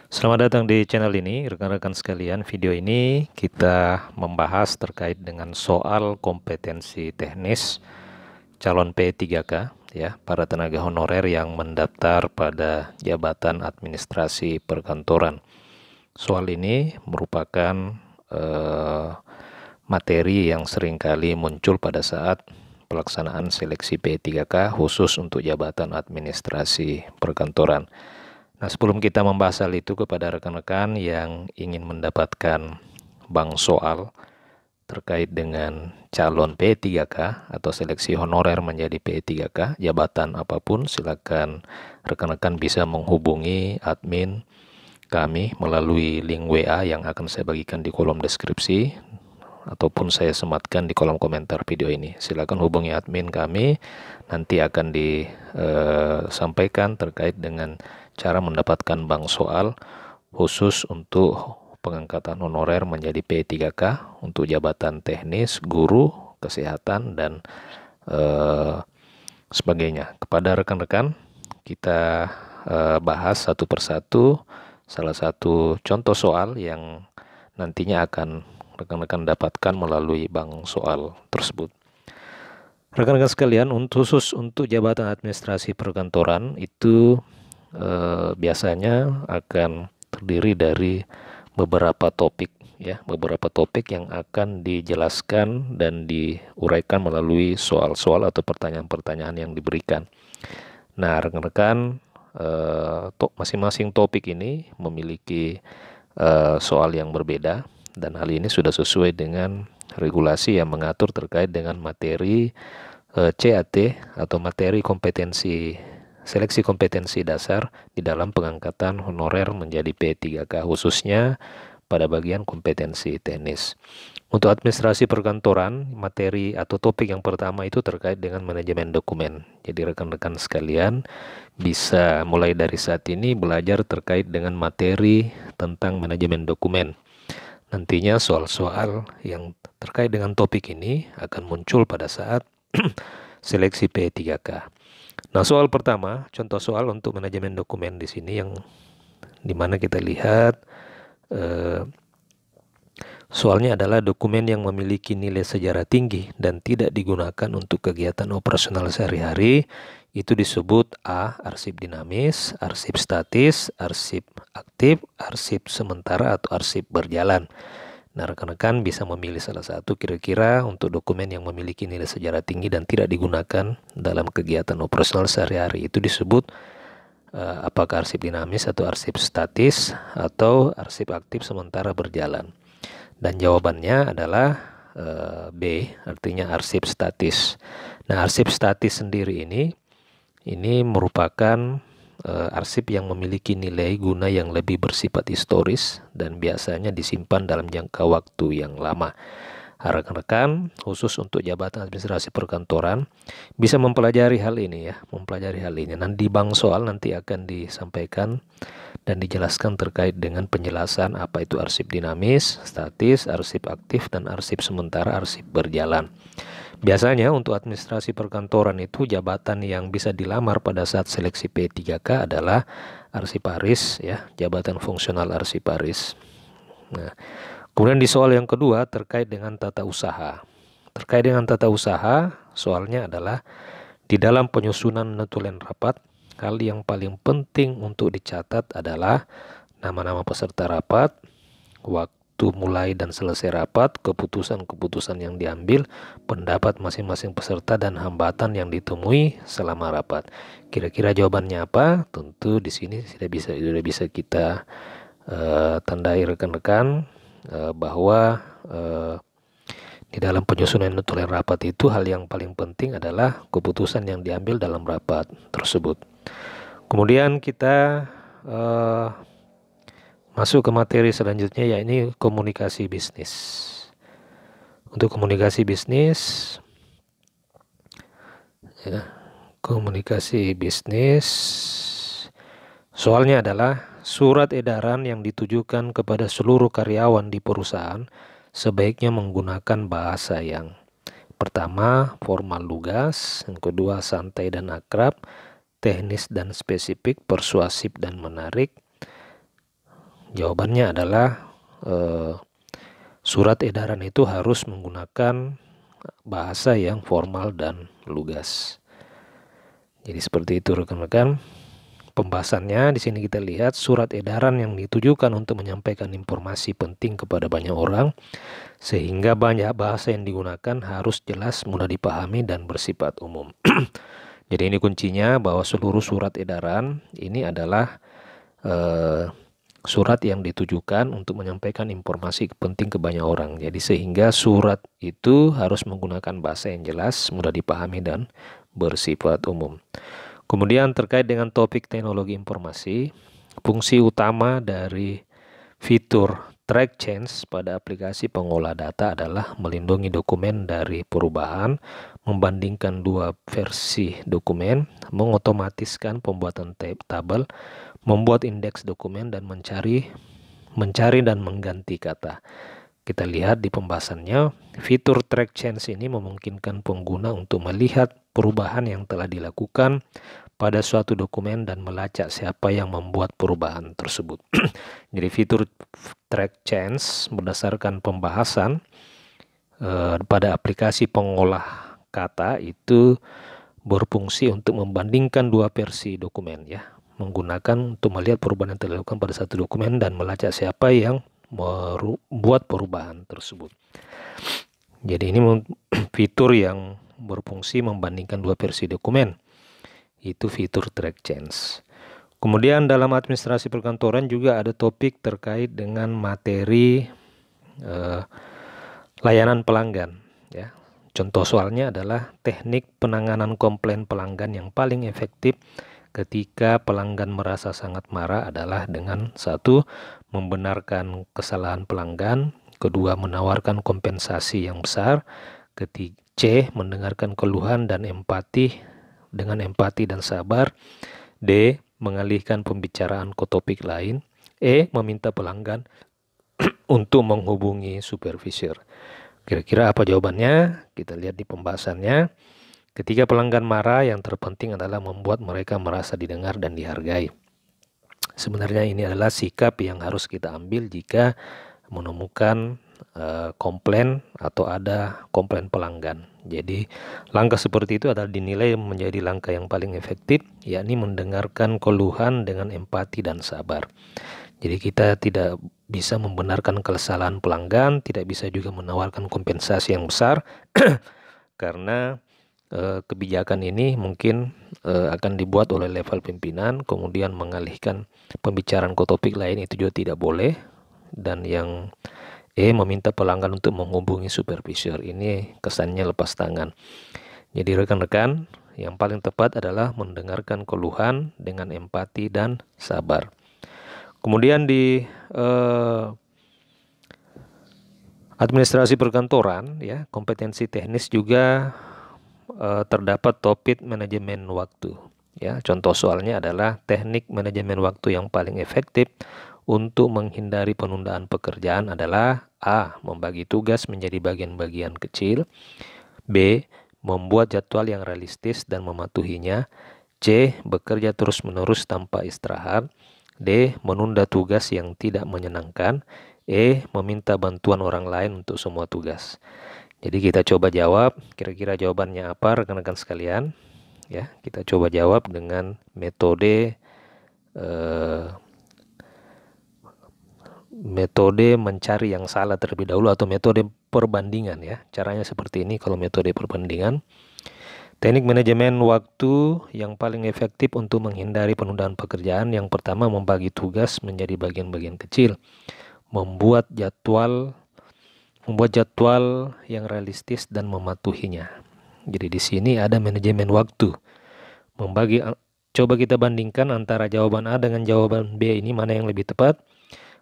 Selamat datang di channel ini, rekan-rekan sekalian. Video ini kita membahas terkait dengan soal kompetensi teknis calon P3K, ya, para tenaga honorer yang mendaftar pada jabatan administrasi perkantoran. Soal ini merupakan materi yang seringkali muncul pada saat pelaksanaan seleksi P3K khusus untuk jabatan administrasi perkantoran. Nah, sebelum kita membahas hal itu, kepada rekan-rekan yang ingin mendapatkan bank soal terkait dengan calon P3K atau seleksi honorer menjadi P3K, jabatan apapun, silakan rekan-rekan bisa menghubungi admin kami melalui link WA yang akan saya bagikan di kolom deskripsi ataupun saya sematkan di kolom komentar video ini. Silakan hubungi admin kami, nanti akan disampaikan terkait dengan cara mendapatkan bank soal khusus untuk pengangkatan honorer menjadi P3K untuk jabatan teknis, guru, kesehatan, dan sebagainya. Kepada rekan-rekan, kita bahas satu persatu salah satu contoh soal yang nantinya akan rekan-rekan dapatkan melalui bank soal tersebut. Rekan-rekan sekalian, khusus untuk jabatan administrasi perkantoran itu biasanya akan terdiri dari beberapa topik, ya, beberapa topik yang akan dijelaskan dan diuraikan melalui soal-soal atau pertanyaan-pertanyaan yang diberikan. Nah, rekan-rekan, masing-masing topik ini memiliki soal yang berbeda, dan hal ini sudah sesuai dengan regulasi yang mengatur terkait dengan materi CAT atau materi kompetensi seleksi kompetensi dasar di dalam pengangkatan honorer menjadi P3K, khususnya pada bagian kompetensi teknis. Untuk administrasi perkantoran, materi atau topik yang pertama itu terkait dengan manajemen dokumen. Jadi rekan-rekan sekalian bisa mulai dari saat ini belajar terkait dengan materi tentang manajemen dokumen. Nantinya soal-soal yang terkait dengan topik ini akan muncul pada saat seleksi P3K. Nah, soal pertama, contoh soal untuk manajemen dokumen di sini yang dimana kita lihat soalnya adalah dokumen yang memiliki nilai sejarah tinggi dan tidak digunakan untuk kegiatan operasional sehari-hari itu disebut A. Arsip dinamis, arsip statis, arsip aktif, arsip sementara, atau arsip berjalan. Nah, rekan-rekan bisa memilih salah satu kira-kira untuk dokumen yang memiliki nilai sejarah tinggi dan tidak digunakan dalam kegiatan operasional sehari-hari itu disebut apakah arsip dinamis atau arsip statis atau arsip aktif sementara berjalan. Dan jawabannya adalah B, artinya arsip statis. Nah, arsip statis sendiri ini merupakan arsip yang memiliki nilai guna yang lebih bersifat historis dan biasanya disimpan dalam jangka waktu yang lama. Rekan-rekan, khusus untuk jabatan administrasi perkantoran bisa mempelajari hal ini, ya, mempelajari hal ini. Nanti bank soal nanti akan disampaikan dan dijelaskan terkait dengan penjelasan apa itu arsip dinamis, statis, arsip aktif, dan arsip sementara, arsip berjalan. Biasanya untuk administrasi perkantoran itu jabatan yang bisa dilamar pada saat seleksi P3K adalah arsiparis, ya, jabatan fungsional arsiparis. Nah, kemudian di soal yang kedua terkait dengan tata usaha. Terkait dengan tata usaha, soalnya adalah di dalam penyusunan notulen rapat, hal yang paling penting untuk dicatat adalah nama-nama peserta rapat, waktu mulai dan selesai rapat, keputusan-keputusan yang diambil, pendapat masing-masing peserta, dan hambatan yang ditemui selama rapat. Kira-kira jawabannya apa? Tentu di sini sudah bisa kita tandai rekan-rekan bahwa di dalam penyusunan notulen rapat itu hal yang paling penting adalah keputusan yang diambil dalam rapat tersebut. Kemudian kita masuk ke materi selanjutnya, yakni komunikasi bisnis. Untuk komunikasi bisnis, ya, komunikasi bisnis soalnya adalah surat edaran yang ditujukan kepada seluruh karyawan di perusahaan sebaiknya menggunakan bahasa yang pertama formal lugas, yang kedua santai dan akrab, teknis dan spesifik, persuasif dan menarik, Jawabannya adalah surat edaran itu harus menggunakan bahasa yang formal dan lugas. Jadi seperti itu rekan-rekan. Pembahasannya di sini kita lihat surat edaran yang ditujukan untuk menyampaikan informasi penting kepada banyak orang, sehingga banyak bahasa yang digunakan harus jelas, mudah dipahami, dan bersifat umum. Jadi ini kuncinya, bahwa seluruh surat edaran ini adalah surat yang ditujukan untuk menyampaikan informasi penting ke banyak orang. Jadi sehingga surat itu harus menggunakan bahasa yang jelas, mudah dipahami, dan bersifat umum. Kemudian terkait dengan topik teknologi informasi, fungsi utama dari fitur track change pada aplikasi pengolah data adalah melindungi dokumen dari perubahan, membandingkan dua versi dokumen, mengotomatiskan pembuatan tabel, membuat indeks dokumen, dan mencari dan mengganti kata. Kita lihat di pembahasannya, fitur track change ini memungkinkan pengguna untuk melihat perubahan yang telah dilakukan pada suatu dokumen dan melacak siapa yang membuat perubahan tersebut. Jadi fitur track change berdasarkan pembahasan pada aplikasi pengolah kata itu berfungsi untuk membandingkan dua versi dokumen, ya, menggunakan untuk melihat perubahan yang telah dilakukan pada satu dokumen dan melacak siapa yang membuat perubahan tersebut. Jadi ini fitur yang berfungsi membandingkan dua versi dokumen, itu fitur track change. Kemudian dalam administrasi perkantoran juga ada topik terkait dengan materi layanan pelanggan, ya. Contoh soalnya adalah teknik penanganan komplain pelanggan yang paling efektif ketika pelanggan merasa sangat marah adalah dengan: 1. Membenarkan kesalahan pelanggan, kedua, menawarkan kompensasi yang besar, ketiga, C. Mendengarkan keluhan dan dengan empati dan sabar, D. Mengalihkan pembicaraan ke topik lain, E. Meminta pelanggan untuk menghubungi supervisor. Kira-kira apa jawabannya? Kita lihat di pembahasannya. Ketika pelanggan marah, yang terpenting adalah membuat mereka merasa didengar dan dihargai. Sebenarnya ini adalah sikap yang harus kita ambil jika menemukan komplain atau ada komplain pelanggan. Jadi langkah seperti itu adalah dinilai menjadi langkah yang paling efektif, yakni mendengarkan keluhan dengan empati dan sabar. Jadi kita tidak bisa membenarkan kesalahan pelanggan, tidak bisa juga menawarkan kompensasi yang besar karena kebijakan ini mungkin akan dibuat oleh level pimpinan, kemudian mengalihkan pembicaraan ke topik lain, itu juga tidak boleh. Dan yang E, meminta pelanggan untuk menghubungi supervisor, ini kesannya lepas tangan. Jadi rekan-rekan, yang paling tepat adalah mendengarkan keluhan dengan empati dan sabar. Kemudian di administrasi perkantoran, ya, kompetensi teknis juga terdapat topik manajemen waktu, ya. Contoh soalnya adalah teknik manajemen waktu yang paling efektif untuk menghindari penundaan pekerjaan adalah: A. Membagi tugas menjadi bagian-bagian kecil, B. Membuat jadwal yang realistis dan mematuhinya, C. Bekerja terus-menerus tanpa istirahat, D. Menunda tugas yang tidak menyenangkan, E. Meminta bantuan orang lain untuk semua tugas. Jadi kita coba jawab, kira-kira jawabannya apa rekan-rekan sekalian? Ya, kita coba jawab dengan metode mencari yang salah terlebih dahulu atau metode perbandingan, ya. Caranya seperti ini kalau metode perbandingan. Teknik manajemen waktu yang paling efektif untuk menghindari penundaan pekerjaan: yang pertama, membagi tugas menjadi bagian-bagian kecil, membuat jadwal yang realistis dan mematuhinya. Jadi di sini ada manajemen waktu. Coba kita bandingkan antara jawaban A dengan jawaban B, ini mana yang lebih tepat?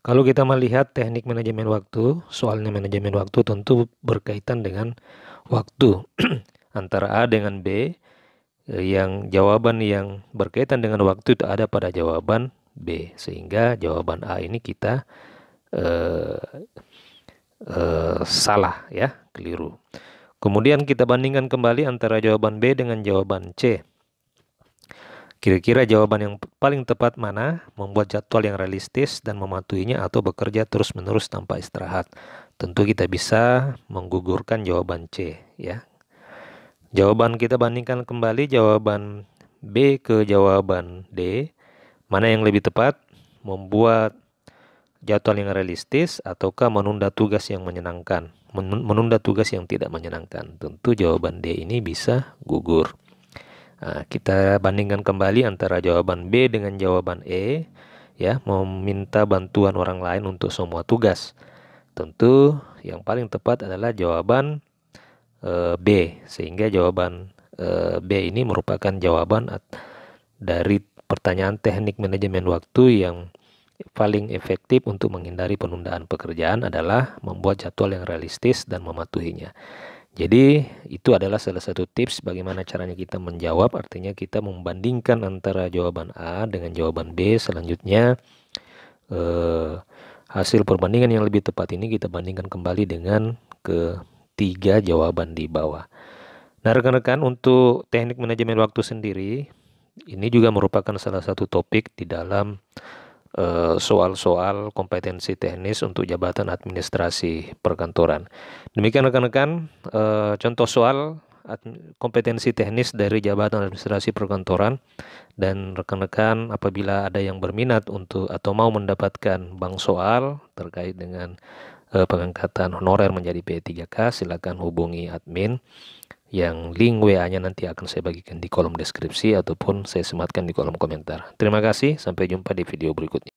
Kalau kita melihat teknik manajemen waktu, soalnya manajemen waktu tentu berkaitan dengan waktu. Antara A dengan B, yang jawaban yang berkaitan dengan waktu itu ada pada jawaban B, sehingga jawaban A ini kita salah, ya, keliru. Kemudian kita bandingkan kembali antara jawaban B dengan jawaban C. Kira-kira jawaban yang paling tepat mana? Membuat jadwal yang realistis dan mematuhinya atau bekerja terus-menerus tanpa istirahat. Tentu kita bisa menggugurkan jawaban C, ya. Jawaban kita bandingkan kembali jawaban B ke jawaban D. Mana yang lebih tepat? Membuat jadwal yang realistis ataukah menunda tugas yang menyenangkan? Menunda tugas yang tidak menyenangkan. Tentu jawaban D ini bisa gugur. Nah, kita bandingkan kembali antara jawaban B dengan jawaban E, ya, meminta bantuan orang lain untuk semua tugas. Tentu yang paling tepat adalah jawaban B, sehingga jawaban B ini merupakan jawaban dari pertanyaan teknik manajemen waktu yang paling efektif untuk menghindari penundaan pekerjaan adalah membuat jadwal yang realistis dan mematuhinya. Jadi itu adalah salah satu tips bagaimana caranya kita menjawab, artinya kita membandingkan antara jawaban A dengan jawaban B. Selanjutnya hasil perbandingan yang lebih tepat ini kita bandingkan kembali dengan ketiga jawaban di bawah. Nah rekan-rekan, untuk teknik manajemen waktu sendiri ini juga merupakan salah satu topik di dalam soal-soal kompetensi teknis untuk jabatan administrasi perkantoran. Demikian rekan-rekan, contoh soal kompetensi teknis dari jabatan administrasi perkantoran, dan rekan-rekan apabila ada yang berminat untuk atau mau mendapatkan bank soal terkait dengan pengangkatan honorer menjadi P3K, silakan hubungi admin. Yang link WA-nya nanti akan saya bagikan di kolom deskripsi ataupun saya sematkan di kolom komentar. Terima kasih, sampai jumpa di video berikutnya.